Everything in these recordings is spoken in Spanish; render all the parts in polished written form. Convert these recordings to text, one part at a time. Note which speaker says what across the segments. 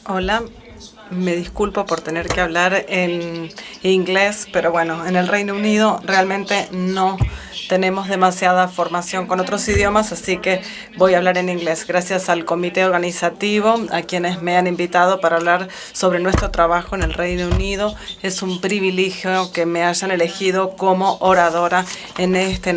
Speaker 1: Hola, me disculpo por tener que hablar en inglés, pero bueno, en el Reino Unido realmente no tenemos demasiada formación con otros idiomas, así que voy a hablar en inglés. Gracias al comité organizativo, a quienes me han invitado para hablar sobre nuestro trabajo en el Reino Unido. Es un privilegio que me hayan elegido como oradora en este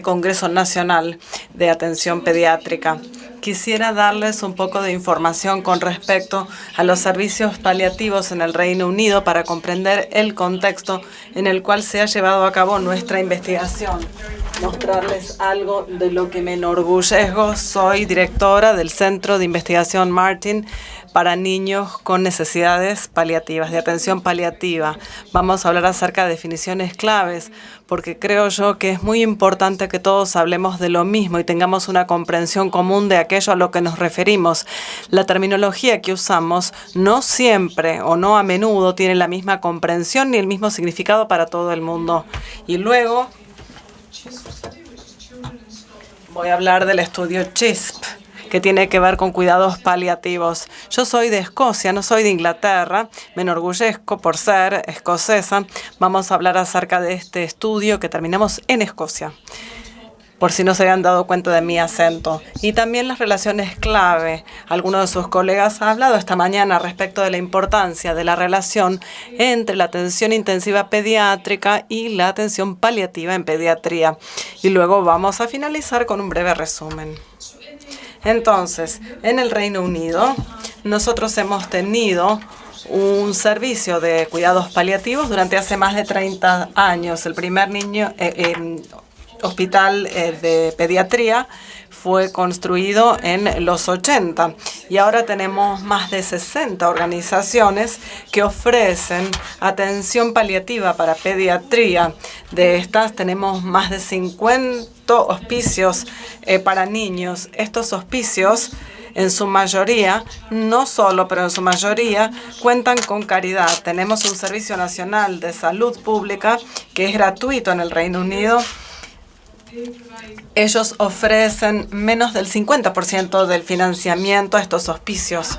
Speaker 1: Congreso Nacional de Atención Pediátrica. Quisiera darles un poco de información con respecto a los servicios paliativos en el Reino Unido para comprender el contexto en el cual se ha llevado a cabo nuestra investigación. Mostrarles algo de lo que me enorgullezco. Soy directora del Centro de Investigación Martin para niños con necesidades paliativas, de atención paliativa. Vamos a hablar acerca de definiciones claves, porque creo yo que es muy importante que todos hablemos de lo mismo y tengamos una comprensión común de aquello a lo que nos referimos. La terminología que usamos no siempre o no a menudo tiene la misma comprensión ni el mismo significado para todo el mundo. Y luego voy a hablar del estudio CHISP, que tiene que ver con cuidados paliativos. Yo soy de Escocia, no soy de Inglaterra. Me enorgullezco por ser escocesa. Vamos a hablar acerca de este estudio que terminamos en Escocia, por si no se habían dado cuenta de mi acento. Y también las relaciones clave. Algunos de sus colegas han hablado esta mañana respecto de la importancia de la relación entre la atención intensiva pediátrica y la atención paliativa en pediatría. Y luego vamos a finalizar con un breve resumen. Entonces, en el Reino Unido, nosotros hemos tenido un servicio de cuidados paliativos durante hace más de 30 años. El primer hospital de pediatría fue construido en los 80 y ahora tenemos más de 60 organizaciones que ofrecen atención paliativa para pediatría. De estas tenemos más de 50 hospicios para niños. Estos hospicios, en su mayoría, no solo, pero en su mayoría, cuentan con caridad. Tenemos un servicio nacional de salud pública que es gratuito en el Reino Unido. Ellos ofrecen menos del 50% del financiamiento a estos hospicios.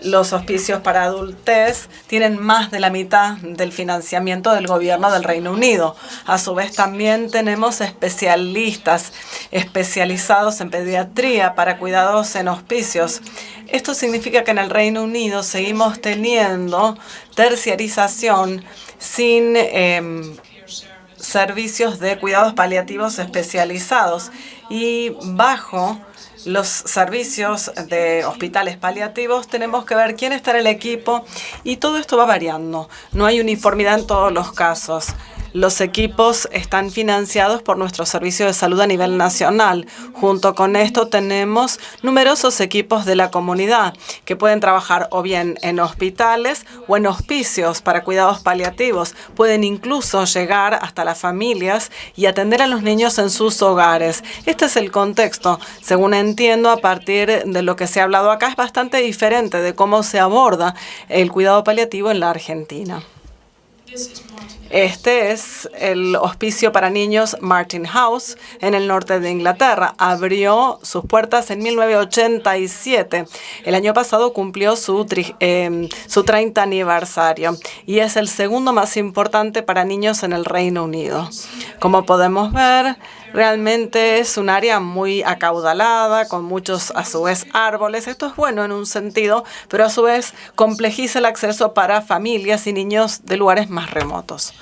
Speaker 1: Los hospicios para adultez tienen más de la mitad del financiamiento del gobierno del Reino Unido. A su vez, también tenemos especialistas especializados en pediatría para cuidados en hospicios. Esto significa que en el Reino Unido seguimos teniendo terciarización sin servicios de cuidados paliativos especializados, y bajo los servicios de hospitales paliativos tenemos que ver quién está en el equipo, y todo esto va variando. No hay uniformidad en todos los casos. Los equipos están financiados por nuestro servicio de salud a nivel nacional. Junto con esto tenemos numerosos equipos de la comunidad que pueden trabajar o bien en hospitales o en hospicios para cuidados paliativos. Pueden incluso llegar hasta las familias y atender a los niños en sus hogares. Este es el contexto. Según entiendo, a partir de lo que se ha hablado acá, es bastante diferente de cómo se aborda el cuidado paliativo en la Argentina. Este es el hospicio para niños Martin House en el norte de Inglaterra. Abrió sus puertas en 1987. El año pasado cumplió su 30 aniversario y es el segundo más importante para niños en el Reino Unido. Como podemos ver, realmente es un área muy acaudalada, con muchos, a su vez, árboles. Esto es bueno en un sentido, pero a su vez complejiza el acceso para familias y niños de lugares más remotos.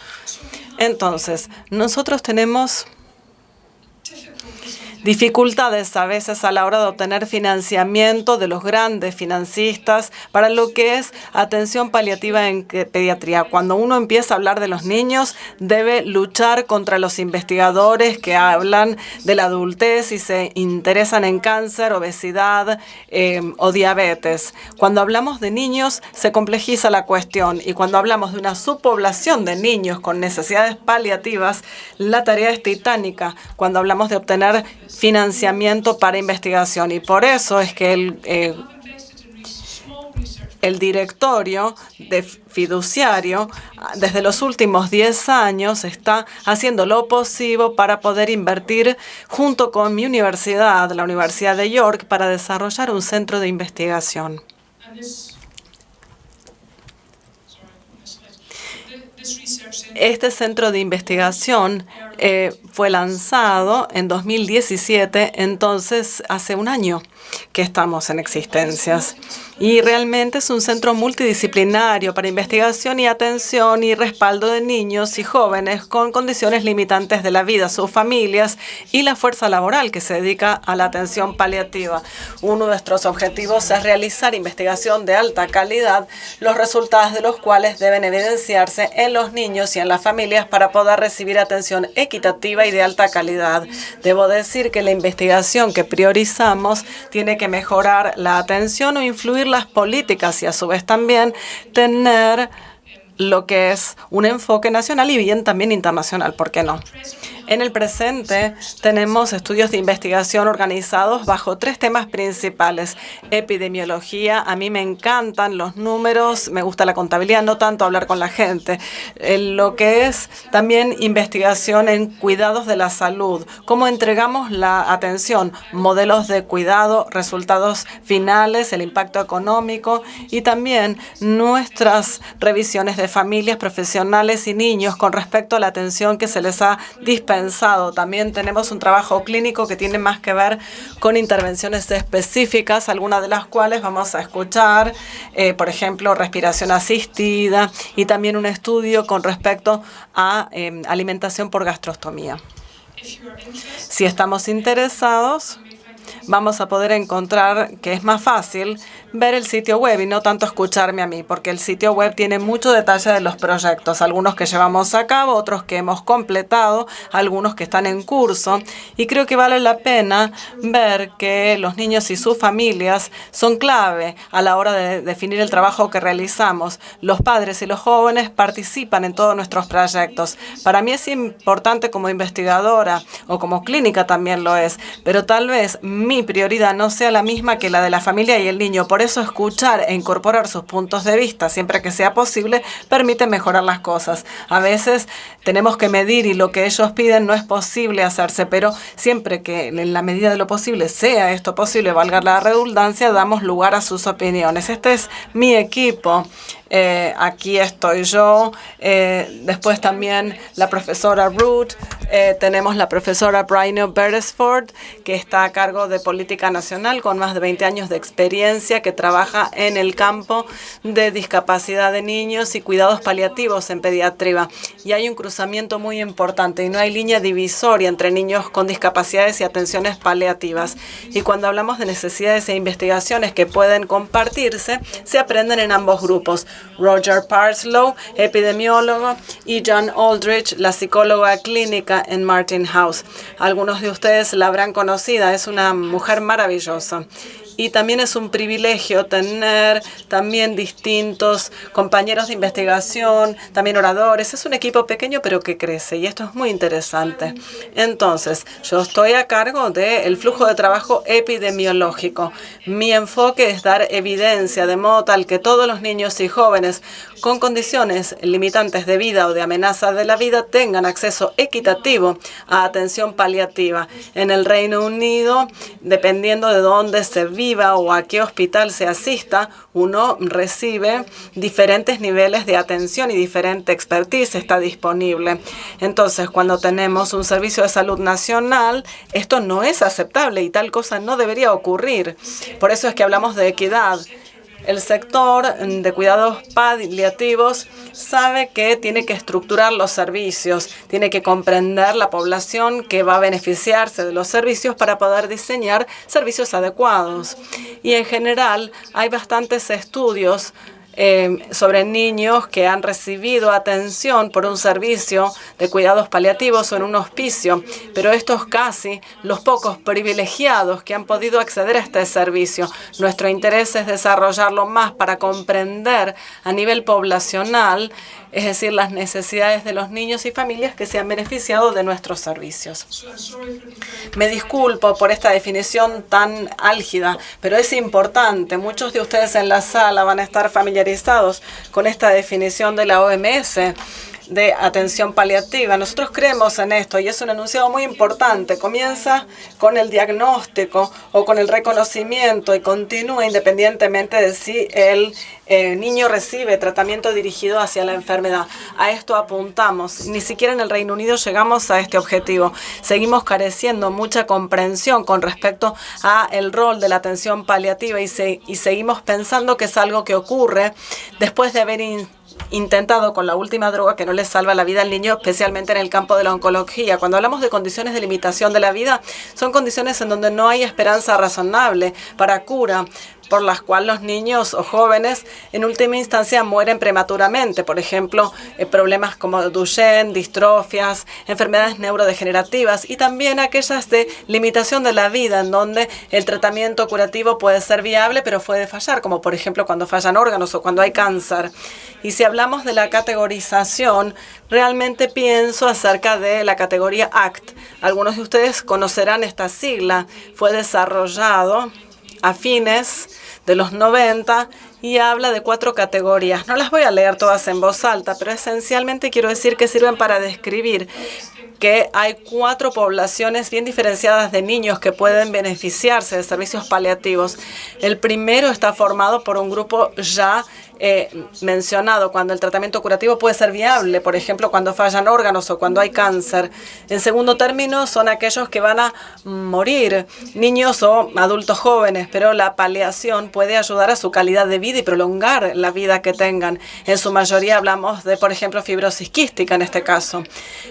Speaker 1: Entonces, nosotros tenemos dificultades a veces a la hora de obtener financiamiento de los grandes financistas para lo que es atención paliativa en pediatría. Cuando uno empieza a hablar de los niños, debe luchar contra los investigadores que hablan de la adultez y se interesan en cáncer, obesidad o diabetes. Cuando hablamos de niños, se complejiza la cuestión, y cuando hablamos de una subpoblación de niños con necesidades paliativas, la tarea es titánica cuando hablamos de obtener financiamiento para investigación. Y por eso es que el directorio de fiduciario desde los últimos 10 años está haciendo lo posible para poder invertir junto con mi universidad, la Universidad de York, para desarrollar un centro de investigación. Este centro de investigación fue lanzado en 2017, entonces hace un año que estamos en existencias. Y realmente es un centro multidisciplinario para investigación y atención y respaldo de niños y jóvenes con condiciones limitantes de la vida, sus familias y la fuerza laboral que se dedica a la atención paliativa. Uno de nuestros objetivos es realizar investigación de alta calidad, los resultados de los cuales deben evidenciarse en los niños y en las familias para poder recibir atención equitativa y de alta calidad. Debo decir que la investigación que priorizamos tiene que mejorar la atención o influir las políticas y a su vez también tener lo que es un enfoque nacional y bien también internacional, ¿por qué no? En el presente tenemos estudios de investigación organizados bajo 3 temas principales. Epidemiología, a mí me encantan los números, me gusta la contabilidad, no tanto hablar con la gente. Lo que es también investigación en cuidados de la salud, cómo entregamos la atención, modelos de cuidado, resultados finales, el impacto económico y también nuestras revisiones de familias, profesionales y niños con respecto a la atención que se les ha dispensado. También tenemos un trabajo clínico que tiene más que ver con intervenciones específicas, algunas de las cuales vamos a escuchar, por ejemplo, respiración asistida y también un estudio con respecto a alimentación por gastrostomía. Si estamos interesados, vamos a poder encontrar que es más fácil ver el sitio web y no tanto escucharme a mí, porque el sitio web tiene mucho detalle de los proyectos, algunos que llevamos a cabo, otros que hemos completado, algunos que están en curso, y creo que vale la pena ver que los niños y sus familias son clave a la hora de definir el trabajo que realizamos. Los padres y los jóvenes participan en todos nuestros proyectos. Para mí es importante como investigadora o como clínica también lo es, pero tal vez mi prioridad no sea la misma que la de la familia y el niño. Por eso escuchar e incorporar sus puntos de vista siempre que sea posible permite mejorar las cosas. A veces tenemos que medir y lo que ellos piden no es posible hacerse, pero siempre que en la medida de lo posible sea esto posible, valga la redundancia, damos lugar a sus opiniones. Este es mi equipo. Aquí estoy yo, después también la profesora Ruth, tenemos la profesora Bryno Beresford, que está a cargo de política nacional con más de 20 años de experiencia, que trabaja en el campo de discapacidad de niños y cuidados paliativos en pediatría. Y hay un cruzamiento muy importante y no hay línea divisoria entre niños con discapacidades y atenciones paliativas. Y cuando hablamos de necesidades e investigaciones que pueden compartirse, se aprenden en ambos grupos. Roger Parslow, epidemiólogo, y John Aldrich, la psicóloga clínica en Martin House. Algunos de ustedes la habrán conocida, es una mujer maravillosa. Y también es un privilegio tener también distintos compañeros de investigación, también oradores. Es un equipo pequeño pero que crece y esto es muy interesante. Entonces, yo estoy a cargo del flujo de trabajo epidemiológico. Mi enfoque es dar evidencia de modo tal que todos los niños y jóvenes con condiciones limitantes de vida o de amenaza de la vida tengan acceso equitativo a atención paliativa. En el Reino Unido, dependiendo de dónde se viva o a qué hospital se asista, uno recibe diferentes niveles de atención y diferente expertise está disponible. Entonces, cuando tenemos un servicio de salud nacional, esto no es aceptable y tal cosa no debería ocurrir. Por eso es que hablamos de equidad. El sector de cuidados paliativos sabe que tiene que estructurar los servicios, tiene que comprender la población que va a beneficiarse de los servicios para poder diseñar servicios adecuados. Y en general hay bastantes estudios sobre niños que han recibido atención por un servicio de cuidados paliativos o en un hospicio, pero estos casi los pocos privilegiados que han podido acceder a este servicio. Nuestro interés es desarrollarlo más para comprender a nivel poblacional, es decir, las necesidades de los niños y familias que se han beneficiado de nuestros servicios. Me disculpo por esta definición tan álgida, pero es importante. Muchos de ustedes en la sala van a estar familiarizados con esta definición de la OMS. de atención paliativa. Nosotros creemos en esto y es un enunciado muy importante. Comienza con el diagnóstico o con el reconocimiento y continúa independientemente de si el niño recibe tratamiento dirigido hacia la enfermedad. A esto apuntamos. Ni siquiera en el Reino Unido llegamos a este objetivo. Seguimos careciendo mucha comprensión con respecto a el rol de la atención paliativa y seguimos pensando que es algo que ocurre después de haber intentado con la última droga que no le salva la vida al niño, especialmente en el campo de la oncología. Cuando hablamos de condiciones de limitación de la vida, son condiciones en donde no hay esperanza razonable para cura, por las cuales los niños o jóvenes en última instancia mueren prematuramente. Por ejemplo, problemas como Duchenne, distrofias, enfermedades neurodegenerativas y también aquellas de limitación de la vida en donde el tratamiento curativo puede ser viable pero puede fallar, como por ejemplo cuando fallan órganos o cuando hay cáncer. Y si hablamos de la categorización, realmente pienso acerca de la categoría ACT. Algunos de ustedes conocerán esta sigla. Fue desarrollado a fines de los 90 y habla de 4 categorías. No las voy a leer todas en voz alta, pero esencialmente quiero decir que sirven para describir que hay 4 poblaciones bien diferenciadas de niños que pueden beneficiarse de servicios paliativos. El primero está formado por un grupo ya mencionado, cuando el tratamiento curativo puede ser viable, por ejemplo, cuando fallan órganos o cuando hay cáncer. En segundo término, son aquellos que van a morir, niños o adultos jóvenes, pero la paliación puede ayudar a su calidad de vida y prolongar la vida que tengan. En su mayoría hablamos de, por ejemplo, fibrosis quística en este caso.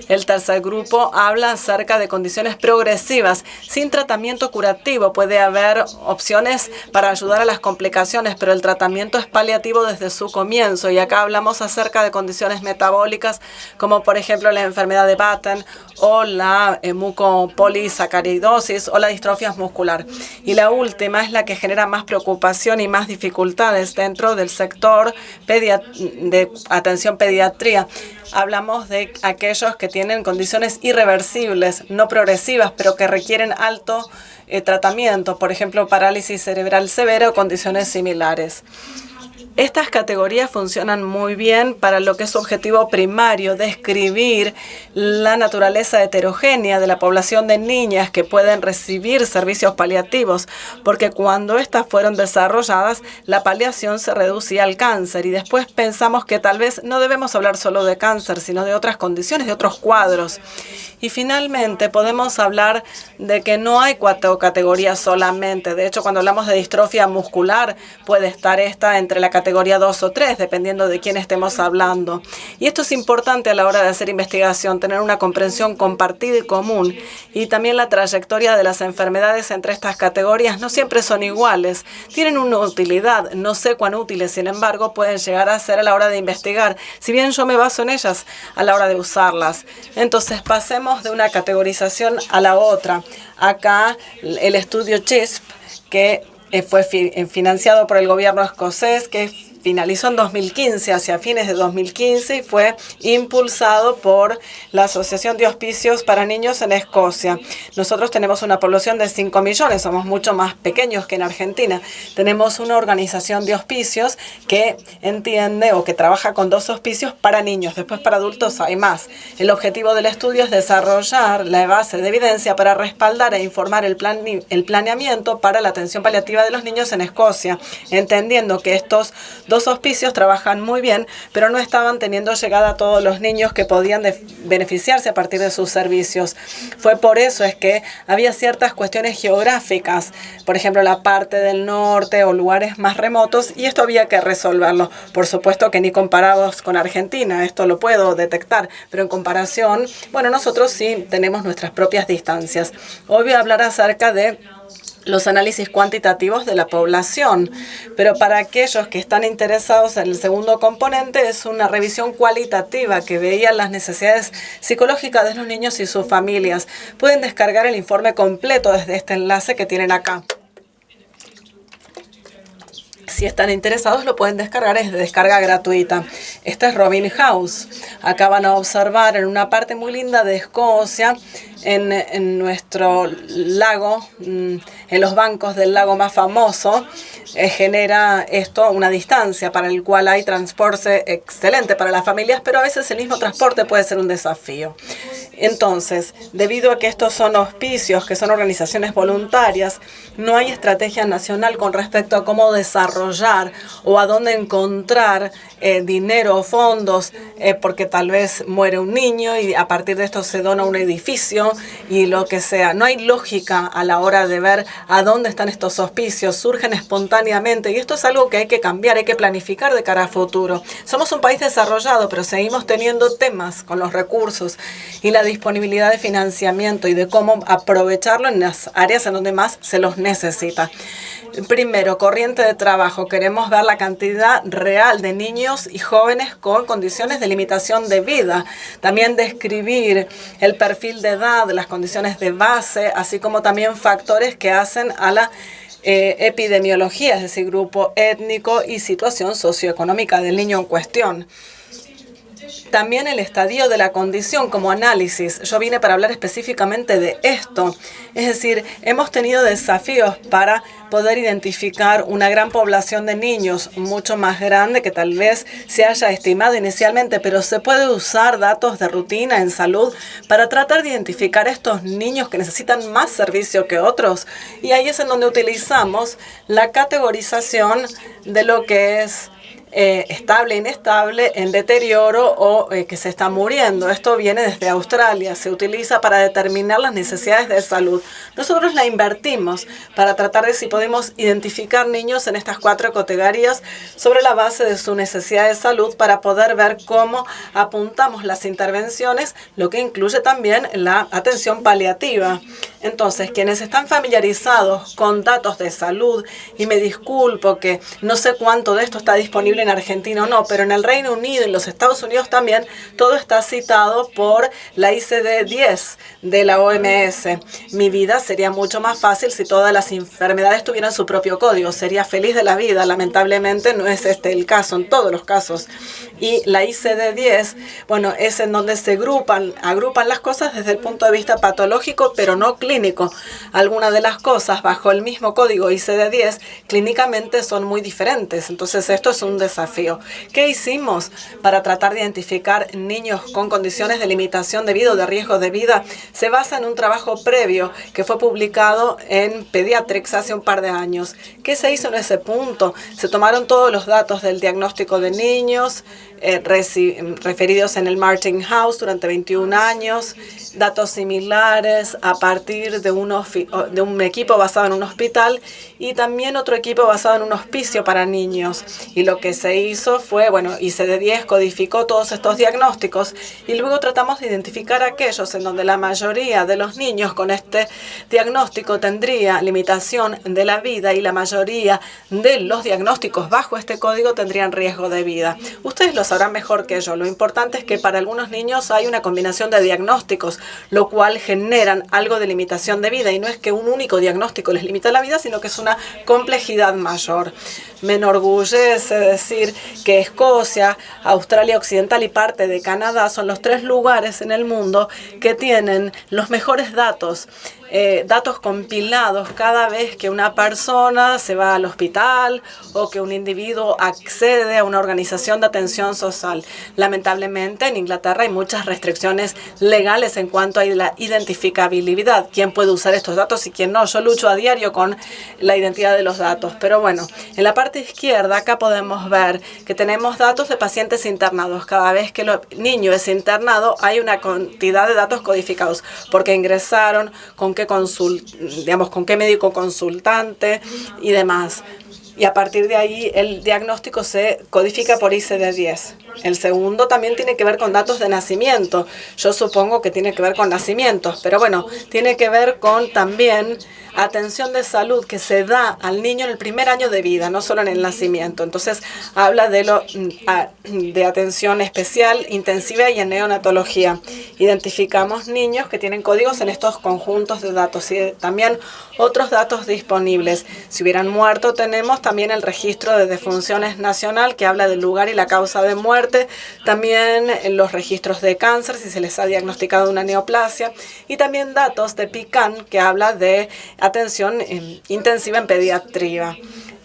Speaker 1: El tercer grupo habla acerca de condiciones progresivas. Sin tratamiento curativo puede haber opciones para ayudar a las complicaciones, pero el tratamiento es paliativo desde su comienzo. Y acá hablamos acerca de condiciones metabólicas, como por ejemplo la enfermedad de Batten o la mucopolisacaridosis o la distrofia muscular. Y la última es la que genera más preocupación y más dificultades dentro del sector de atención pediatría. Hablamos de aquellos que tienen condiciones irreversibles, no progresivas, pero que requieren alto tratamiento, por ejemplo, parálisis cerebral severa o condiciones similares. Estas categorías funcionan muy bien para lo que es su objetivo primario, describir la naturaleza heterogénea de la población de niñas que pueden recibir servicios paliativos, porque cuando estas fueron desarrolladas, la paliación se reducía al cáncer y después pensamos que tal vez no debemos hablar solo de cáncer, sino de otras condiciones, de otros cuadros. Y finalmente podemos hablar de que no hay 4 categorías solamente. De hecho, cuando hablamos de distrofia muscular, puede estar esta entre la categoría 2 o 3, dependiendo de quién estemos hablando. Y esto es importante a la hora de hacer investigación, tener una comprensión compartida y común. Y también la trayectoria de las enfermedades entre estas categorías no siempre son iguales. Tienen una utilidad, no sé cuán útiles, sin embargo, pueden llegar a ser a la hora de investigar, si bien yo me baso en ellas a la hora de usarlas. Entonces, pasemos de una categorización a la otra. Acá el estudio CHISP, que fue financiado por el gobierno escocés, que finalizó en 2015, hacia fines de 2015, y fue impulsado por la Asociación de Hospicios para Niños en Escocia. Nosotros tenemos una población de 5 millones, somos mucho más pequeños que en Argentina. Tenemos una organización de hospicios que entiende o que trabaja con 2 hospicios para niños, después para adultos hay más. El objetivo del estudio es desarrollar la base de evidencia para respaldar e informar el planeamiento para la atención paliativa de los niños en Escocia, entendiendo que estos 2 hospicios trabajan muy bien, pero no estaban teniendo llegada a todos los niños que podían beneficiarse a partir de sus servicios. Fue por eso es que había ciertas cuestiones geográficas, por ejemplo, la parte del norte o lugares más remotos, y esto había que resolverlo. Por supuesto que ni comparados con Argentina, esto lo puedo detectar, pero en comparación, bueno, nosotros sí tenemos nuestras propias distancias. Hoy voy a hablar acerca de los análisis cuantitativos de la población, pero para aquellos que están interesados en el segundo componente es una revisión cualitativa que veía las necesidades psicológicas de los niños y sus familias. Pueden descargar el informe completo desde este enlace que tienen acá. Si están interesados, lo pueden descargar, es de descarga gratuita. Esta es Robin House. Acá van a observar en una parte muy linda de Escocia, en nuestro lago, en los bancos del lago más famoso, genera esto una distancia para el cual hay transporte excelente para las familias, pero a veces el mismo transporte puede ser un desafío. Entonces, debido a que estos son hospicios, que son organizaciones voluntarias, no hay estrategia nacional con respecto a cómo desarrollar o a dónde encontrar dinero o fondos, porque tal vez muere un niño y a partir de esto se dona un edificio y lo que sea. No hay lógica a la hora de ver a dónde están estos hospicios, surgen espontáneamente y esto es algo que hay que cambiar, hay que planificar de cara a futuro. Somos un país desarrollado, pero seguimos teniendo temas con los recursos y la disponibilidad de financiamiento y de cómo aprovecharlo en las áreas en donde más se los necesita. Primero, corriente de trabajo. Queremos ver la cantidad real de niños y jóvenes con condiciones de limitación de vida. También describir el perfil de edad, las condiciones de base, así como también factores que hacen a la epidemiología, es decir, grupo étnico y situación socioeconómica del niño en cuestión. También el estadio de la condición como análisis. Yo vine para hablar específicamente de esto. Es decir, hemos tenido desafíos para poder identificar una gran población de niños, mucho más grande que tal vez se haya estimado inicialmente, pero se puede usar datos de rutina en salud para tratar de identificar estos niños que necesitan más servicio que otros. Y ahí es en donde utilizamos la categorización de lo que es estable, inestable, en deterioro o que se está muriendo. Esto viene desde Australia. Se utiliza para determinar las necesidades de salud. Nosotros la invertimos para tratar de si podemos identificar niños en estas 4 categorías sobre la base de su necesidad de salud para poder ver cómo apuntamos las intervenciones, lo que incluye también la atención paliativa. Entonces, quienes están familiarizados con datos de salud, y me disculpo que no sé cuánto de esto está disponible en Argentina o no, pero en el Reino Unido y los Estados Unidos también, todo está citado por la ICD-10 de la OMS. Mi vida sería mucho más fácil si todas las enfermedades tuvieran su propio código. Sería feliz de la vida. Lamentablemente no es este el caso en todos los casos. Y la ICD-10, bueno, es en donde se agrupan las cosas desde el punto de vista patológico, pero no clínico. Algunas de las cosas bajo el mismo código ICD-10 clínicamente son muy diferentes. Entonces esto es un desafío. ¿Qué hicimos para tratar de identificar niños con condiciones de limitación de vida o de riesgo de vida? Se basa en un trabajo previo que fue publicado en Pediatrics hace un par de años. ¿Qué se hizo en ese punto? Se tomaron todos los datos del diagnóstico de niños referidos en el Martin House durante 21 años, datos similares a partir de un equipo basado en un hospital y también otro equipo basado en un hospicio para niños. Y lo que se hizo fue, bueno, ICD-10 codificó todos estos diagnósticos y luego tratamos de identificar aquellos en donde la mayoría de los niños con este diagnóstico tendría limitación de la vida y la mayoría de los diagnósticos bajo este código tendrían riesgo de vida. Ustedes lo sabrán mejor que yo. Lo importante es que para algunos niños hay una combinación de diagnósticos, lo cual generan algo de limitación de vida. Y no es que un único diagnóstico les limita la vida, sino que es una complejidad mayor. Me enorgullece decir que Escocia, Australia Occidental y parte de Canadá son los 3 lugares en el mundo que tienen los mejores datos. Datos compilados cada vez que una persona se va al hospital o que un individuo accede a una organización de atención social. Lamentablemente en Inglaterra hay muchas restricciones legales en cuanto a la identificabilidad. ¿Quién puede usar estos datos y quién no? Yo lucho a diario con la identidad de los datos. Pero bueno, en la parte izquierda acá podemos ver que tenemos datos de pacientes internados. Cada vez que el niño es internado hay una cantidad de datos codificados. Porque ingresaron, con qué médico consultante y demás. Y a partir de ahí el diagnóstico se codifica por ICD-10. El segundo también tiene que ver con datos de nacimiento. Yo supongo que tiene que ver con nacimientos, pero bueno, tiene que ver con también atención de salud que se da al niño en el primer año de vida, no solo en el nacimiento. Entonces, habla de atención especial, intensiva y en neonatología. Identificamos niños que tienen códigos en estos conjuntos de datos y también otros datos disponibles. Si hubieran muerto, tenemos también el registro de defunciones nacional que habla del lugar y la causa de muerte muerte, también los registros de cáncer, si se les ha diagnosticado una neoplasia, y también datos de PICAN, que habla de atención intensiva en pediatría.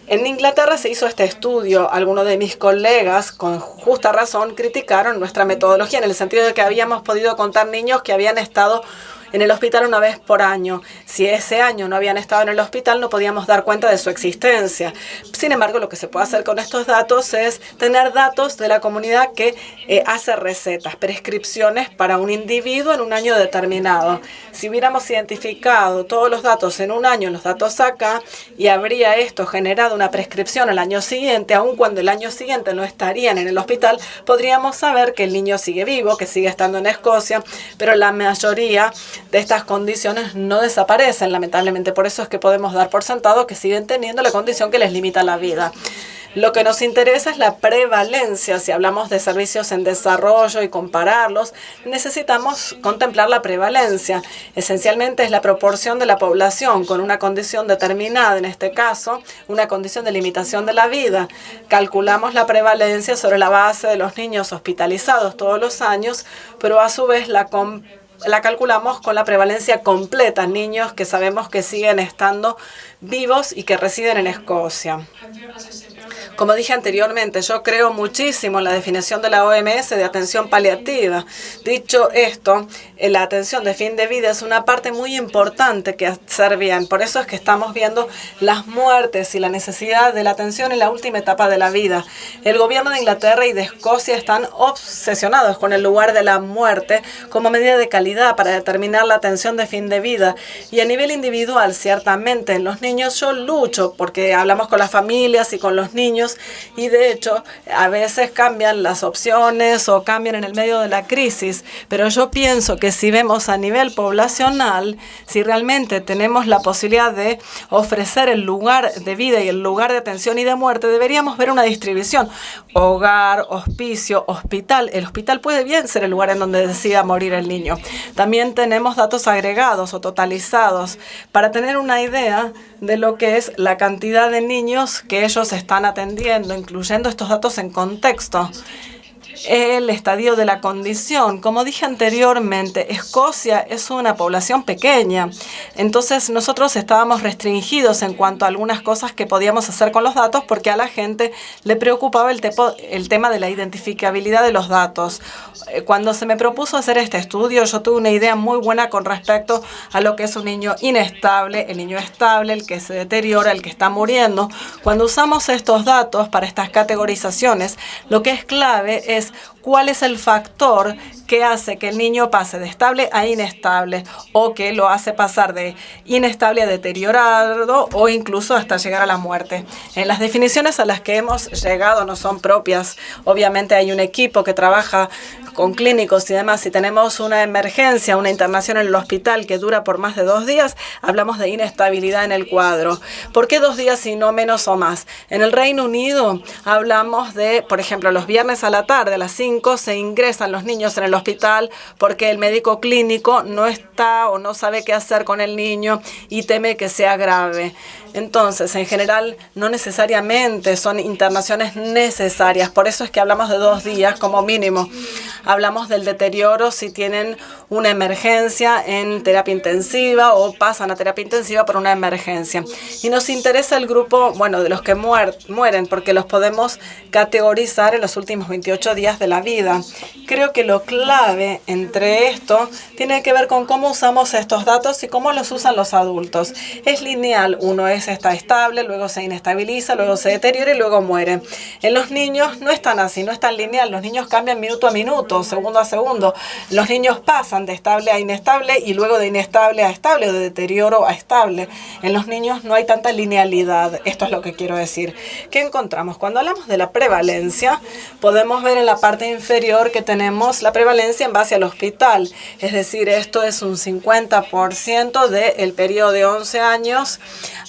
Speaker 1: En Inglaterra se hizo este estudio. Algunos de mis colegas, con justa razón, criticaron nuestra metodología en el sentido de que habíamos podido contar niños que habían estado en el hospital una vez por año. Si ese año no habían estado en el hospital, no podíamos dar cuenta de su existencia. Sin embargo, lo que se puede hacer con estos datos es tener datos de la comunidad que hace recetas, prescripciones para un individuo en un año determinado. Si hubiéramos identificado todos los datos en un año, los datos acá, y habría esto generado una prescripción al año siguiente, aun cuando el año siguiente no estarían en el hospital, podríamos saber que el niño sigue vivo, que sigue estando en Escocia, pero la mayoría de estas condiciones no desaparecen, lamentablemente. Por eso es que podemos dar por sentado que siguen teniendo la condición que les limita la vida. Lo que nos interesa es la prevalencia. Si hablamos de servicios en desarrollo y compararlos, necesitamos contemplar la prevalencia. Esencialmente es la proporción de la población con una condición determinada, en este caso, una condición de limitación de la vida. Calculamos la prevalencia sobre la base de los niños hospitalizados todos los años, pero a su vez la calculamos con la prevalencia completa, niños que sabemos que siguen estando vivos y que residen en Escocia. Como dije anteriormente, yo creo muchísimo en la definición de la OMS de atención paliativa. Dicho esto, la atención de fin de vida es una parte muy importante que hacer bien. Por eso es que estamos viendo las muertes y la necesidad de la atención en la última etapa de la vida. El gobierno de Inglaterra y de Escocia están obsesionados con el lugar de la muerte como medida de calidad para determinar la atención de fin de vida. Y a nivel individual, ciertamente, en los niños yo lucho porque hablamos con las familias y con los niños, y de hecho a veces cambian las opciones o cambian en el medio de la crisis, pero yo pienso que si vemos a nivel poblacional, si realmente tenemos la posibilidad de ofrecer el lugar de vida y el lugar de atención y de muerte, deberíamos ver una distribución: hogar, hospicio, hospital. El hospital puede bien ser el lugar en donde decida morir el niño. También tenemos datos agregados o totalizados para tener una idea de lo que es la cantidad de niños que ellos están atendiendo, incluyendo estos datos en contexto. El estadio de la condición. Como dije anteriormente, Escocia es una población pequeña. Entonces nosotros estábamos restringidos en cuanto a algunas cosas que podíamos hacer con los datos porque a la gente le preocupaba el tema de la identificabilidad de los datos. Cuando se me propuso hacer este estudio, yo tuve una idea muy buena con respecto a lo que es un niño inestable, el niño estable, el que se deteriora, el que está muriendo. Cuando usamos estos datos para estas categorizaciones, lo que es clave es cuál es el factor que hace que el niño pase de estable a inestable, o que lo hace pasar de inestable a deteriorado, o incluso hasta llegar a la muerte. Las definiciones a las que hemos llegado no son propias. Obviamente hay un equipo que trabaja con clínicos y demás. Si tenemos una emergencia, una internación en el hospital que dura por más de 2 días, hablamos de inestabilidad en el cuadro. ¿Por qué 2 días y no menos o más? En el Reino Unido hablamos de, por ejemplo, los viernes a la tarde, a las 5, se ingresan los niños en el hospital porque el médico clínico no está o no sabe qué hacer con el niño y teme que sea grave. Entonces, en general, no necesariamente son internaciones necesarias. Por eso es que hablamos de 2 días como mínimo. Hablamos del deterioro si tienen una emergencia en terapia intensiva o pasan a terapia intensiva por una emergencia. Y nos interesa el grupo, bueno, de los que mueren, porque los podemos categorizar en los últimos 28 días de la vida. Creo que lo clave entre esto tiene que ver con cómo usamos estos datos y cómo los usan los adultos. Es lineal. Uno está estable, luego se inestabiliza, luego se deteriora y luego muere. En los niños no es tan así, no es tan lineal. Los niños cambian minuto a minuto, segundo a segundo. Los niños pasan de estable a inestable y luego de inestable a estable o de deterioro a estable. En los niños no hay tanta linealidad. Esto es lo que quiero decir. ¿Qué encontramos? Cuando hablamos de la prevalencia, podemos ver en la parte inferior que tenemos la prevalencia en base al hospital. Es decir, esto es un 50% del periodo de 11 años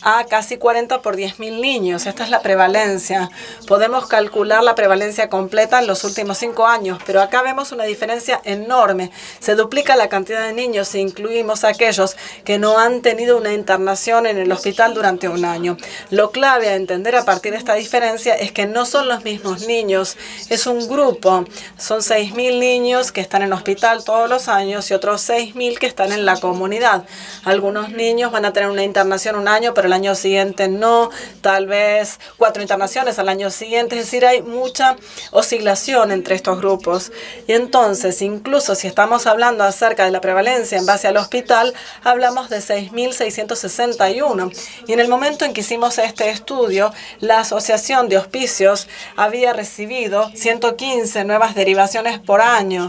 Speaker 1: a casi 40 por 10.000 niños. Esta es la prevalencia. Podemos calcular la prevalencia completa en los últimos 5 años, pero acá vemos una diferencia enorme. Se duplica la cantidad de niños si incluimos a aquellos que no han tenido una internación en el hospital durante un año. Lo clave a entender a partir de esta diferencia es que no son los mismos niños. Es un grupo. Son 6.000 niños que están en hospital todos los años y otros 6.000 que están en la comunidad. Algunos niños van a tener una internación un año, pero el año siguiente no. Tal vez 4 internaciones al año siguiente. Es decir, hay mucha oscilación entre estos grupos. Y entonces, incluso si estamos hablando acerca de la prevalencia en base al hospital, hablamos de 6.661. Y en el momento en que hicimos este estudio, la Asociación de Hospicios había recibido 115 nuevas derivaciones por año.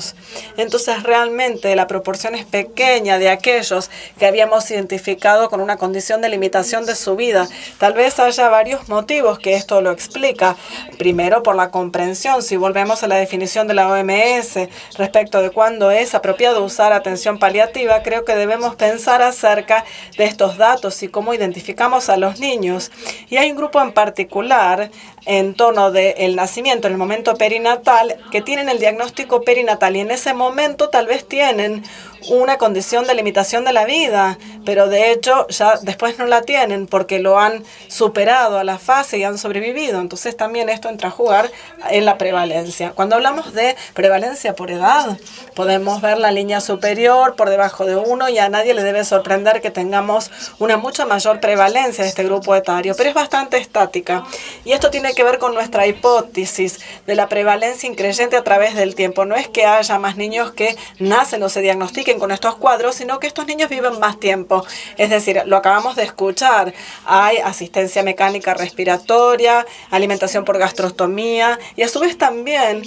Speaker 1: Entonces, realmente la proporción es pequeña de aquellos que habíamos identificado con una condición de limitación de su vida. Tal vez haya varios motivos que esto lo explica. Primero, por la comprensión. Si volvemos a la definición de la OMS respecto de cuándo es apropiado usar atención paliativa, creo que debemos pensar acerca de estos datos y cómo identificamos a los niños. Y hay un grupo en particular en torno del nacimiento, en el momento perinatal, que tienen el diagnóstico perinatal y en ese momento tal vez tienen una condición de limitación de la vida, pero de hecho ya después no la tienen porque lo han superado a la fase y han sobrevivido. Entonces también esto entra a jugar en la prevalencia. Cuando hablamos de prevalencia por edad, podemos ver la línea superior por debajo de 1 y a nadie le debe sorprender que tengamos una mucha mayor prevalencia de este grupo etario, pero es bastante estática. Y esto tiene que ver con nuestra hipótesis de la prevalencia increyente a través del tiempo. No es que haya más niños que nacen o se diagnostiquen con estos cuadros, sino que estos niños viven más tiempo. Es decir, lo acabamos de escuchar. Hay asistencia mecánica respiratoria, alimentación por gastrostomía y a su vez también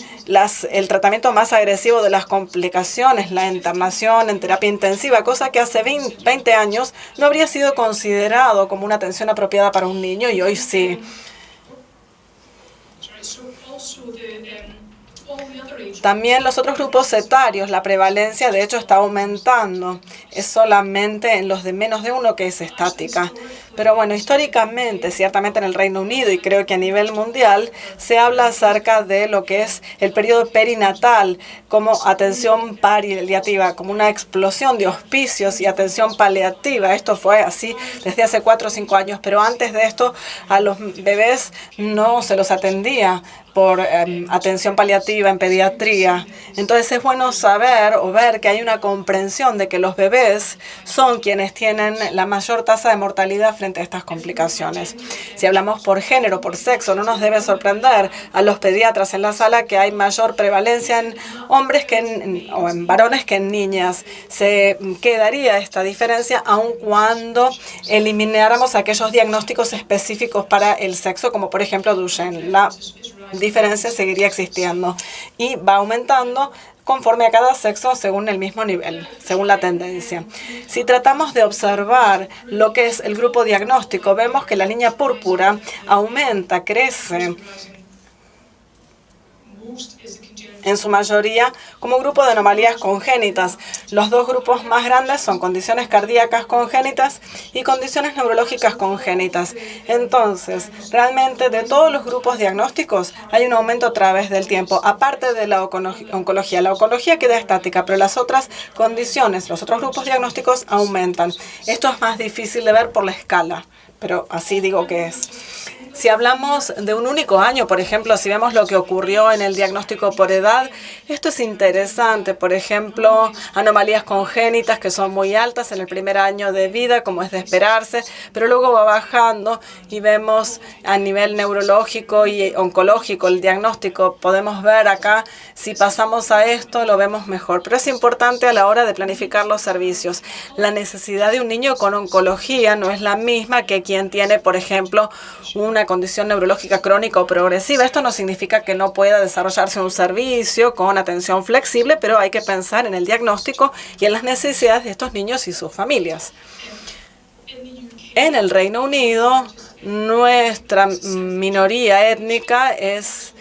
Speaker 1: el tratamiento más agresivo de las complicaciones, la internación en terapia intensiva, cosa que hace 20 años no habría sido considerado como una atención apropiada para un niño y hoy sí. También los otros grupos etarios, la prevalencia de hecho está aumentando. Es solamente en los de menos de 1 que es estática. Pero bueno, históricamente, ciertamente en el Reino Unido y creo que a nivel mundial, se habla acerca de lo que es el periodo perinatal como atención paliativa, como una explosión de hospicios y atención paliativa. Esto fue así desde hace 4 o 5 años, pero antes de esto a los bebés no se los atendía por atención paliativa en pediatría. Entonces es bueno saber o ver que hay una comprensión de que los bebés son quienes tienen la mayor tasa de mortalidad frente a estas complicaciones. Si hablamos por género, por sexo, no nos debe sorprender a los pediatras en la sala que hay mayor prevalencia en hombres o en varones que en niñas. Se quedaría esta diferencia aun cuando elimináramos aquellos diagnósticos específicos para el sexo, como por ejemplo Duchenne. La diferencia seguiría existiendo y va aumentando conforme a cada sexo según el mismo nivel, según la tendencia. Si tratamos de observar lo que es el grupo diagnóstico, vemos que la línea púrpura aumenta, crece, en su mayoría como grupo de anomalías congénitas. Los dos grupos más grandes son condiciones cardíacas congénitas y condiciones neurológicas congénitas. Entonces, realmente de todos los grupos diagnósticos hay un aumento a través del tiempo, aparte de la oncología. La oncología queda estática, pero las otras condiciones, los otros grupos diagnósticos aumentan. Esto es más difícil de ver por la escala, pero así digo que es. Si hablamos de un único año, por ejemplo, si vemos lo que ocurrió en el diagnóstico por edad, esto es interesante. Por ejemplo, anomalías congénitas que son muy altas en el primer año de vida, como es de esperarse, pero luego va bajando y vemos a nivel neurológico y oncológico el diagnóstico. Podemos ver acá, si pasamos a esto, lo vemos mejor. Pero es importante a la hora de planificar los servicios. La necesidad de un niño con oncología no es la misma que quien tiene, por ejemplo, una condición neurológica crónica o progresiva. Esto no significa que no pueda desarrollarse un servicio con atención flexible, pero hay que pensar en el diagnóstico y en las necesidades de estos niños y sus familias. En el Reino Unido, nuestra minoría étnica es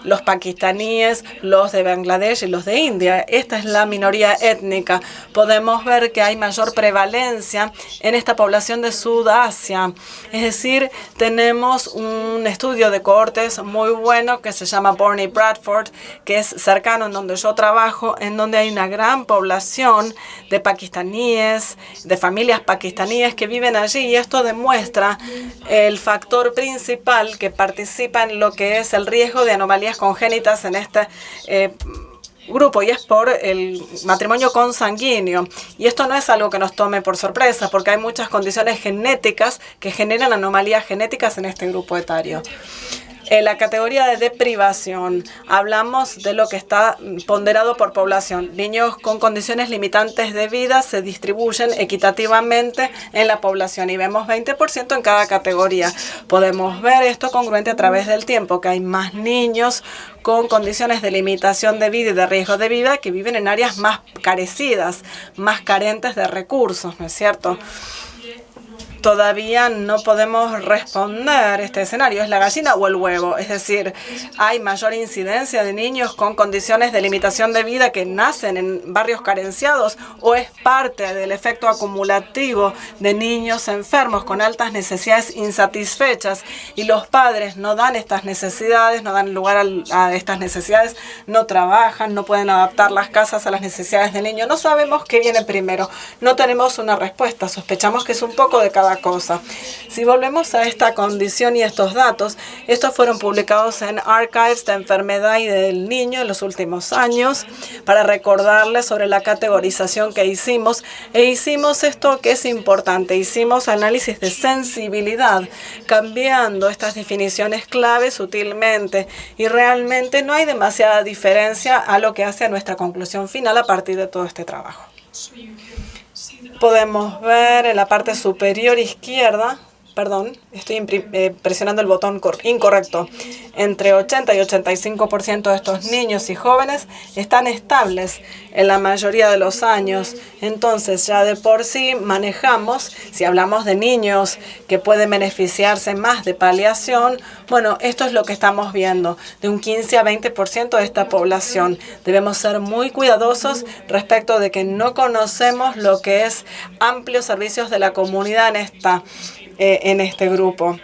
Speaker 1: los pakistaníes, los de Bangladesh y los de India. Esta es la minoría étnica. Podemos ver que hay mayor prevalencia en esta población de Sudasia. Es decir, tenemos un estudio de cohortes muy bueno que se llama Borney Bradford, que es cercano en donde yo trabajo, en donde hay una gran población de pakistaníes, de familias pakistaníes que viven allí, y esto demuestra el factor principal que participa en lo que es el riesgo de anomalías congénitas en este grupo, y es por el matrimonio consanguíneo. Y esto no es algo que nos tome por sorpresa, porque hay muchas condiciones genéticas que generan anomalías genéticas en este grupo etario. En la categoría de deprivación, hablamos de lo que está ponderado por población. Niños con condiciones limitantes de vida se distribuyen equitativamente en la población y vemos 20% en cada categoría. Podemos ver esto congruente a través del tiempo, que hay más niños con condiciones de limitación de vida y de riesgo de vida que viven en áreas más carecidas, más carentes de recursos, ¿no es cierto? Todavía no podemos responder este escenario, ¿es la gallina o el huevo? Es decir, hay mayor incidencia de niños con condiciones de limitación de vida que nacen en barrios carenciados, o es parte del efecto acumulativo de niños enfermos con altas necesidades insatisfechas y los padres no dan estas necesidades, no dan lugar a estas necesidades, no trabajan, no pueden adaptar las casas a las necesidades del niño. No sabemos qué viene primero, no tenemos una respuesta, sospechamos que es un poco de cada cosa. Si volvemos a esta condición y estos datos, estos fueron publicados en Archives de Enfermedad y del Niño en los últimos años para recordarles sobre la categorización que hicimos. E hicimos esto que es importante, hicimos análisis de sensibilidad, cambiando estas definiciones clave sutilmente, y realmente no hay demasiada diferencia a lo que hace a nuestra conclusión final a partir de todo este trabajo. Podemos ver en la parte superior izquierda, perdón, estoy presionando el botón incorrecto, entre 80 y 85% de estos niños y jóvenes están estables en la mayoría de los años. Entonces, ya de por sí manejamos, si hablamos de niños que pueden beneficiarse más de paliación, bueno, esto es lo que estamos viendo, de un 15 a 20% de esta población. Debemos ser muy cuidadosos respecto de que no conocemos lo que es amplios servicios de la comunidad en este grupo.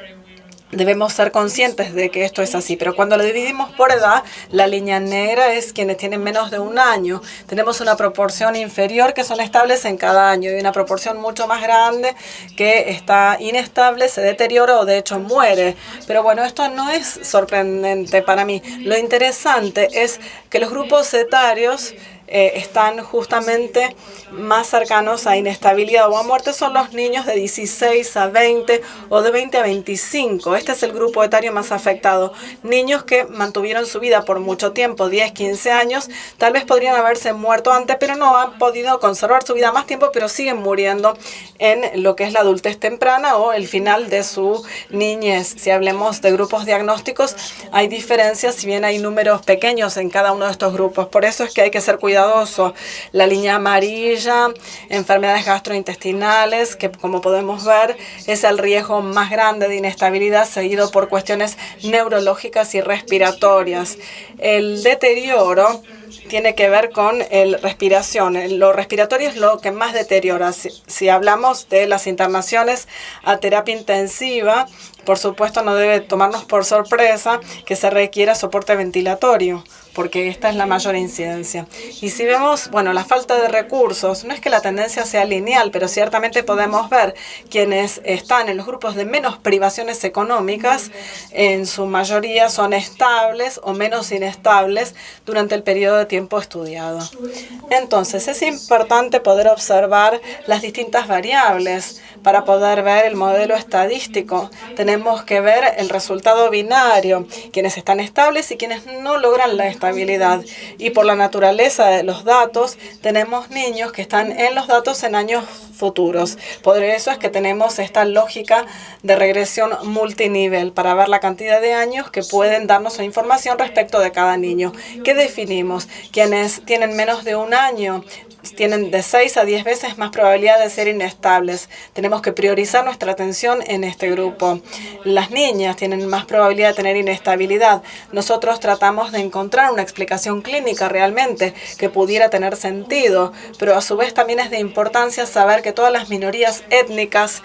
Speaker 1: Debemos ser conscientes de que esto es así, pero cuando lo dividimos por edad, la línea negra es quienes tienen menos de un año. Tenemos una proporción inferior que son estables en cada año y una proporción mucho más grande que está inestable, se deteriora o de hecho muere. Pero bueno, esto no es sorprendente para mí. Lo interesante es que los grupos etarios están justamente más cercanos a inestabilidad o a muerte. Son los niños de 16 a 20 o de 20 a 25. Este es el grupo etario más afectado. Niños que mantuvieron su vida por mucho tiempo, 10, 15 años, tal vez podrían haberse muerto antes, pero no han podido conservar su vida más tiempo, pero siguen muriendo en lo que es la adultez temprana o el final de su niñez. Si hablemos de grupos diagnósticos, hay diferencias, si bien hay números pequeños en cada uno de estos grupos. Por eso es que hay que ser cuidadosos. La línea amarilla, enfermedades gastrointestinales, que como podemos ver es el riesgo más grande de inestabilidad, seguido por cuestiones neurológicas y respiratorias. El deterioro tiene que ver con la respiración. Lo respiratorio es lo que más deteriora. Si hablamos de las internaciones a terapia intensiva, por supuesto no debe tomarnos por sorpresa que se requiera soporte ventilatorio, porque esta es la mayor incidencia. Y si vemos, bueno, la falta de recursos, no es que la tendencia sea lineal, pero ciertamente podemos ver quienes están en los grupos de menos privaciones económicas, en su mayoría son estables o menos inestables durante el periodo de tiempo estudiado. Entonces, es importante poder observar las distintas variables para poder ver el modelo estadístico. Tenemos que ver el resultado binario, quienes están estables y quienes no logran la estabilidad. Y por la naturaleza de los datos, tenemos niños que están en los datos en años futuros. Por eso es que tenemos esta lógica de regresión multinivel para ver la cantidad de años que pueden darnos información respecto de cada niño. ¿Qué definimos? Quienes tienen menos de un año tienen de 6 a 10 veces más probabilidad de ser inestables. Tenemos que priorizar nuestra atención en este grupo. Las niñas tienen más probabilidad de tener inestabilidad. Nosotros tratamos de encontrar una explicación clínica realmente que pudiera tener sentido, pero a su vez también es de importancia saber que todas las minorías étnicas,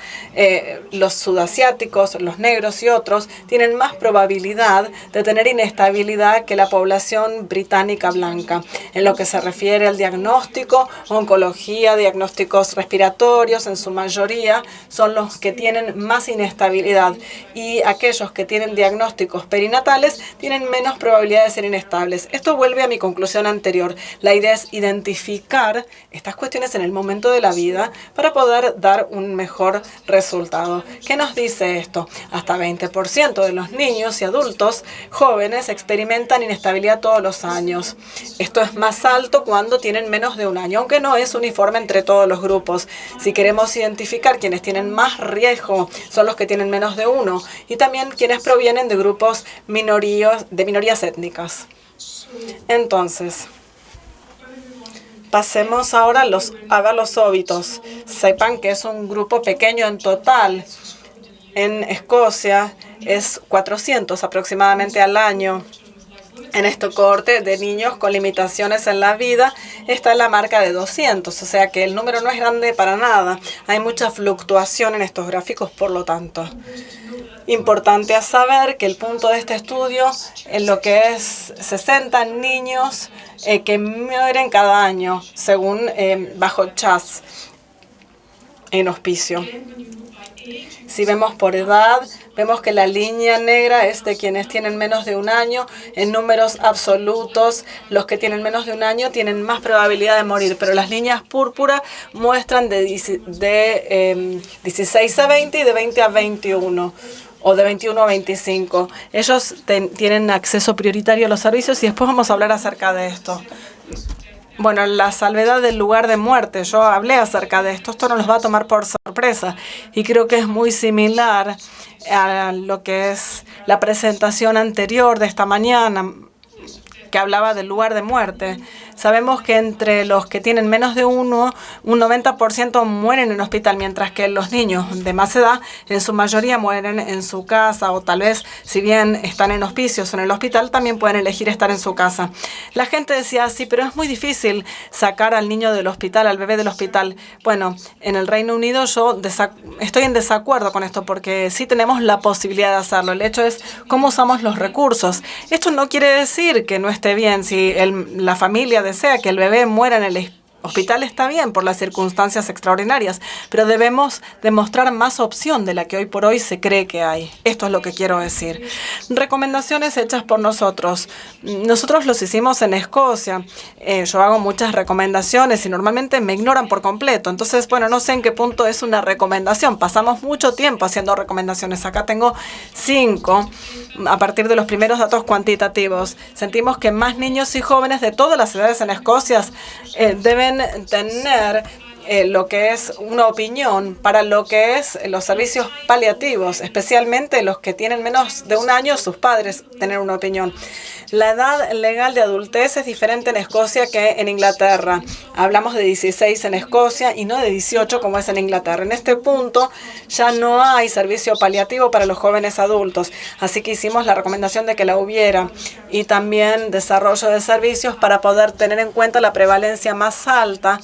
Speaker 1: los sudasiáticos, los negros y otros, tienen más probabilidad de tener inestabilidad que la población británica blanca. En lo que se refiere al diagnóstico, oncología, diagnósticos respiratorios, en su mayoría son los que tienen más inestabilidad, y aquellos que tienen diagnósticos perinatales tienen menos probabilidad de ser inestables. Esto vuelve a mi conclusión anterior. La idea es identificar estas cuestiones en el momento de la vida para poder dar un mejor resultado. ¿Qué nos dice esto? Hasta 20% de los niños y adultos jóvenes experimentan inestabilidad todos los años. Esto es más alto cuando tienen menos de un año, aunque no es uniforme entre todos los grupos. Si queremos identificar quienes tienen más riesgo, son los que tienen menos de uno, y también quienes provienen de grupos de minorías étnicas. Entonces, pasemos ahora a ver los óbitos. Sepan que es un grupo pequeño en total. En Escocia es 400 aproximadamente al año. En este cohorte de niños con limitaciones en la vida está la marca de 200, o sea que el número no es grande para nada. Hay mucha fluctuación en estos gráficos, por lo tanto. Importante a saber que el punto de este estudio en lo que es 60 niños que mueren cada año, según bajo CHAS, en hospicio. Si vemos por edad, vemos que la línea negra es de quienes tienen menos de un año. En números absolutos, los que tienen menos de un año tienen más probabilidad de morir, pero las líneas púrpura muestran de 16 a 20 y de 20 a 21. O de 21 a 25. Ellos tienen acceso prioritario a los servicios, y después vamos a hablar acerca de esto. Bueno, la salvedad del lugar de muerte, yo hablé acerca de esto. Esto no nos va a tomar por sorpresa, y creo que es muy similar a lo que es la presentación anterior de esta mañana, que hablaba del lugar de muerte. Sabemos que entre los que tienen menos de uno, un 90% mueren en hospital, mientras que los niños de más edad, en su mayoría, mueren en su casa, o tal vez, si bien están en hospicios o en el hospital, también pueden elegir estar en su casa. La gente decía, sí, pero es muy difícil sacar al niño del hospital, al bebé del hospital. Bueno, en el Reino Unido yo estoy en desacuerdo con esto, porque sí tenemos la posibilidad de hacerlo. El hecho es cómo usamos los recursos. Esto no quiere decir que no esté bien. Si la familia desea que el bebé muera en el hospital, está bien por las circunstancias extraordinarias, pero debemos demostrar más opción de la que hoy por hoy se cree que hay. Esto es lo que quiero decir. Recomendaciones hechas por nosotros. Nosotros los hicimos en Escocia. Yo hago muchas recomendaciones y normalmente me ignoran por completo. Entonces, bueno, no sé en qué punto es una recomendación. Pasamos mucho tiempo haciendo recomendaciones. Acá tengo 5 a partir de los primeros datos cuantitativos. Sentimos que más niños y jóvenes de todas las edades en Escocia deben tener lo que es una opinión para lo que es los servicios paliativos, especialmente los que tienen menos de un año, sus padres tener una opinión. La edad legal de adultez es diferente en Escocia que en Inglaterra. Hablamos de 16 en Escocia y no de 18 como es en Inglaterra. En este punto ya no hay servicio paliativo para los jóvenes adultos, así que hicimos la recomendación de que la hubiera, y también desarrollo de servicios para poder tener en cuenta la prevalencia más alta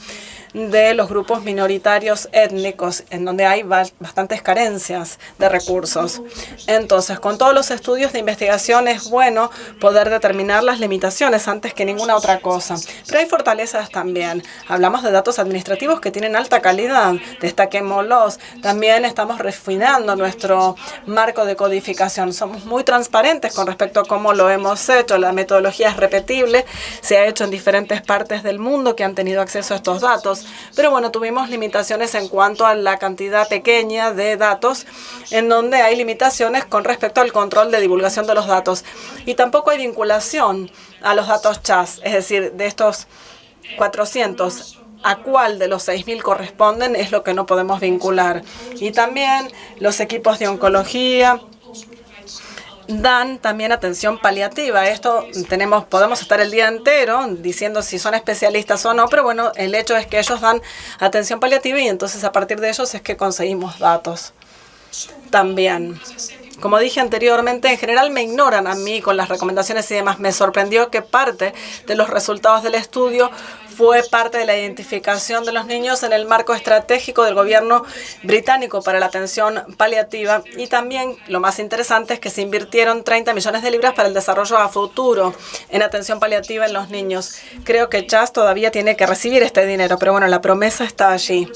Speaker 1: de los grupos minoritarios étnicos, en donde hay bastantes carencias de recursos. Entonces, con todos los estudios de investigación es bueno poder determinar las limitaciones antes que ninguna otra cosa. Pero hay fortalezas también. Hablamos de datos administrativos que tienen alta calidad. Destaquémoslos. También estamos refinando nuestro marco de codificación. Somos muy transparentes con respecto a cómo lo hemos hecho. La metodología es repetible. Se ha hecho en diferentes partes del mundo que han tenido acceso a estos datos. Pero bueno, tuvimos limitaciones en cuanto a la cantidad pequeña de datos, en donde hay limitaciones con respecto al control de divulgación de los datos. Y tampoco hay vinculación a los datos CHAS, es decir, de estos 400. a cuál de los 6.000 corresponden es lo que no podemos vincular. Y también los equipos de oncología dan también atención paliativa. Esto podemos estar el día entero diciendo si son especialistas o no, pero bueno, el hecho es que ellos dan atención paliativa y entonces a partir de ellos es que conseguimos datos. También, como dije anteriormente, en general me ignoran a mí con las recomendaciones y demás. Me sorprendió que parte de los resultados del estudio fue parte de la identificación de los niños en el marco estratégico del gobierno británico para la atención paliativa. Y también lo más interesante es que se invirtieron 30 millones de libras para el desarrollo a futuro en atención paliativa en los niños. Creo que Chas todavía tiene que recibir este dinero, pero bueno, la promesa está allí.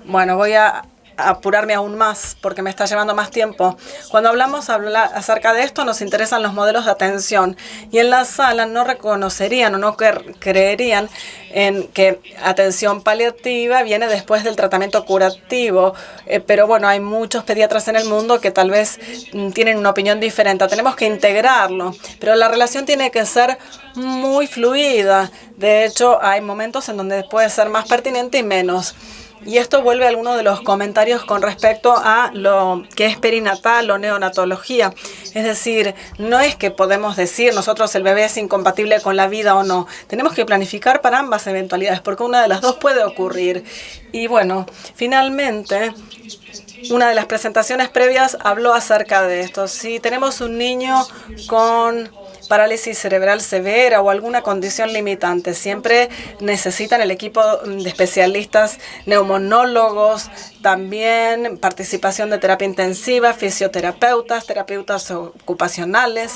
Speaker 1: Bueno, voy a apurarme aún más porque me está llevando más tiempo. Cuando hablamos acerca de esto, nos interesan los modelos de atención y en la sala no reconocerían o no creerían en que atención paliativa viene después del tratamiento curativo, pero bueno, hay muchos pediatras en el mundo que tal vez tienen una opinión diferente. Tenemos que integrarlo, pero la relación tiene que ser muy fluida. De hecho, hay momentos en donde puede ser más pertinente y menos. Y esto vuelve a algunos de los comentarios con respecto a lo que es perinatal o neonatología. Es decir, no es que podemos decir nosotros el bebé es incompatible con la vida o no. Tenemos que planificar para ambas eventualidades porque una de las dos puede ocurrir. Y bueno, finalmente, una de las presentaciones previas habló acerca de esto. Si tenemos un niño con parálisis cerebral severa o alguna condición limitante, siempre necesitan el equipo de especialistas neumonólogos, también participación de terapia intensiva, fisioterapeutas, terapeutas ocupacionales,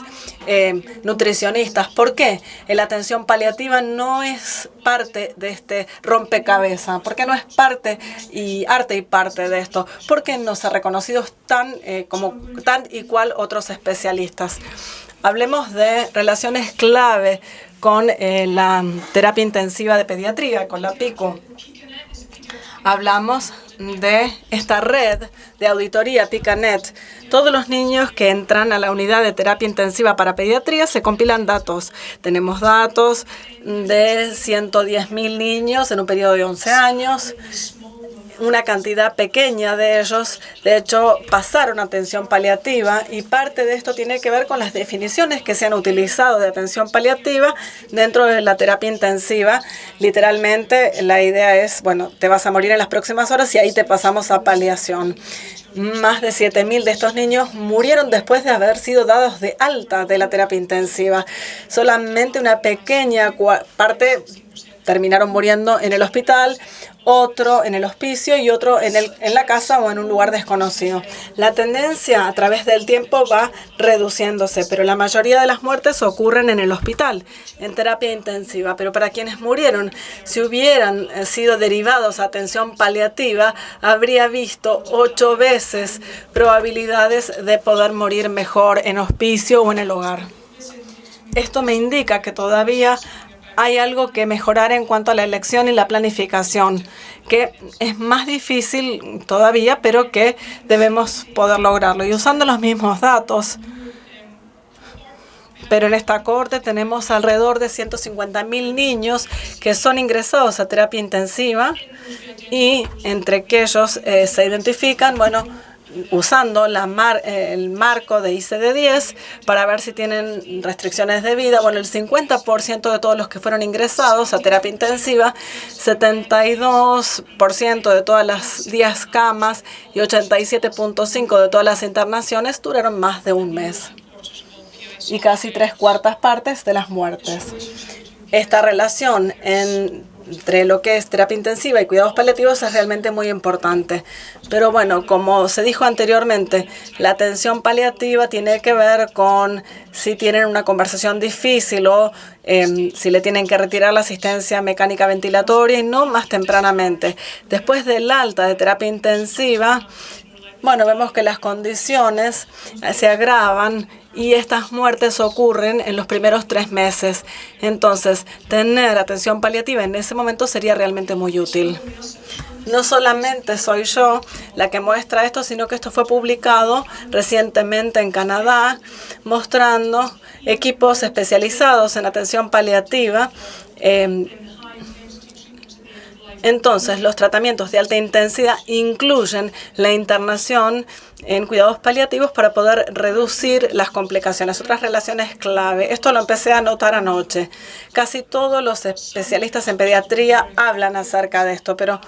Speaker 1: nutricionistas. ¿Por qué? La atención paliativa no es parte de este rompecabezas. ¿Por qué no es parte y parte de esto? Porque no se ha reconocido tan y cual otros especialistas. Hablemos de relaciones clave con la terapia intensiva de pediatría, con la PICU. Hablamos de esta red de auditoría PICANET. Todos los niños que entran a la unidad de terapia intensiva para pediatría se compilan datos. Tenemos datos de 110.000 niños en un periodo de 11 años. Una cantidad pequeña de ellos, de hecho, pasaron a atención paliativa y parte de esto tiene que ver con las definiciones que se han utilizado de atención paliativa dentro de la terapia intensiva. Literalmente, la idea es, bueno, te vas a morir en las próximas horas y ahí te pasamos a paliación. Más de 7.000 de estos niños murieron después de haber sido dados de alta de la terapia intensiva. Solamente una pequeña parte terminaron muriendo en el hospital, otro en el hospicio y otro en la casa o en un lugar desconocido. La tendencia a través del tiempo va reduciéndose, pero la mayoría de las muertes ocurren en el hospital, en terapia intensiva. Pero para quienes murieron, si hubieran sido derivados a atención paliativa, habría visto 8 veces probabilidades de poder morir mejor en hospicio o en el hogar. Esto me indica que todavía hay algo que mejorar en cuanto a la elección y la planificación, que es más difícil todavía, pero que debemos poder lograrlo. Y usando los mismos datos, pero en esta cohorte tenemos alrededor de 150.000 niños que son ingresados a terapia intensiva y entre aquellos se identifican, bueno, usando el marco de ICD-10 para ver si tienen restricciones de vida. Bueno, el 50% de todos los que fueron ingresados a terapia intensiva, 72% de todas las 10 camas y 87.5% de todas las internaciones duraron más de un mes. Y casi 3/4 partes de las muertes. Esta relación entre lo que es terapia intensiva y cuidados paliativos es realmente muy importante. Pero bueno, como se dijo anteriormente, la atención paliativa tiene que ver con si tienen una conversación difícil o si le tienen que retirar la asistencia mecánica ventilatoria y no más tempranamente. Después del alta de terapia intensiva, bueno, vemos que las condiciones se agravan y estas muertes ocurren en los primeros 3 meses. Entonces, tener atención paliativa en ese momento sería realmente muy útil. No solamente soy yo la que muestra esto, sino que esto fue publicado recientemente en Canadá, mostrando equipos especializados en atención paliativa Entonces, los tratamientos de alta intensidad incluyen la internación en cuidados paliativos para poder reducir las complicaciones. Otras relaciones clave. Esto lo empecé a notar anoche. Casi todos los especialistas en pediatría hablan acerca de esto, pero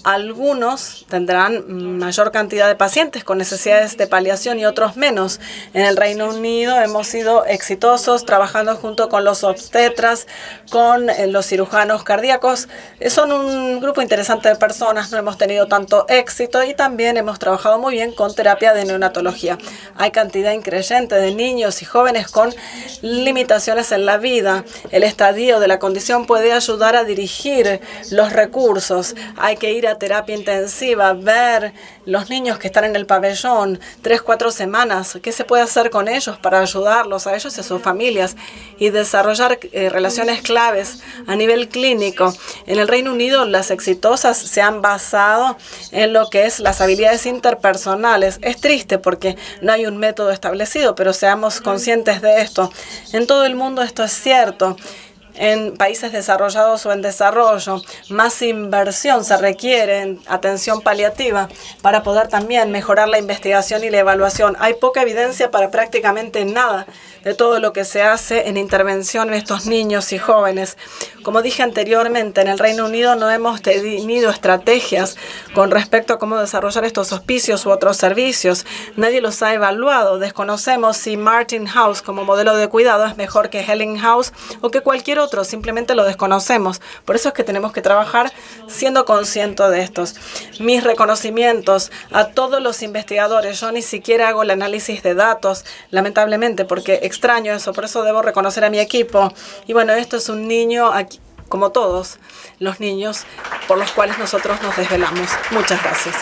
Speaker 1: algunos tendrán mayor cantidad de pacientes con necesidades de paliación y otros menos. En el Reino Unido hemos sido exitosos trabajando junto con los obstetras, con los cirujanos cardíacos. Son un grupo interesante de personas, no hemos tenido tanto éxito y también hemos trabajado muy bien con terapia de neonatología. Hay cantidad increyente de niños y jóvenes con limitaciones en la vida. El estadio de la condición puede ayudar a dirigir los recursos. Hay que ir a terapia intensiva, ver los niños que están en el pabellón 3-4 semanas, qué se puede hacer con ellos para ayudarlos a ellos y a sus familias y desarrollar relaciones claves a nivel clínico. En el Reino Unido, las exitosas se han basado en lo que es las habilidades interpersonales. Es triste porque no hay un método establecido, pero seamos conscientes de esto. En todo el mundo esto es cierto. En países desarrollados o en desarrollo, más inversión se requiere en atención paliativa para poder también mejorar la investigación y la evaluación. Hay poca evidencia para prácticamente nada de todo lo que se hace en intervención en estos niños y jóvenes. Como dije anteriormente, en el Reino Unido no hemos tenido estrategias con respecto a cómo desarrollar estos hospicios u otros servicios. Nadie los ha evaluado. Desconocemos si Martin House como modelo de cuidado es mejor que Helling House o que cualquier otro. Simplemente lo desconocemos. Por eso es que tenemos que trabajar siendo conscientes de estos. Mis reconocimientos a todos los investigadores. Yo ni siquiera hago el análisis de datos, lamentablemente, porque extraño eso. Por eso debo reconocer a mi equipo. Y bueno, esto es un niño aquí, como todos los niños por los cuales nosotros nos desvelamos. Muchas gracias.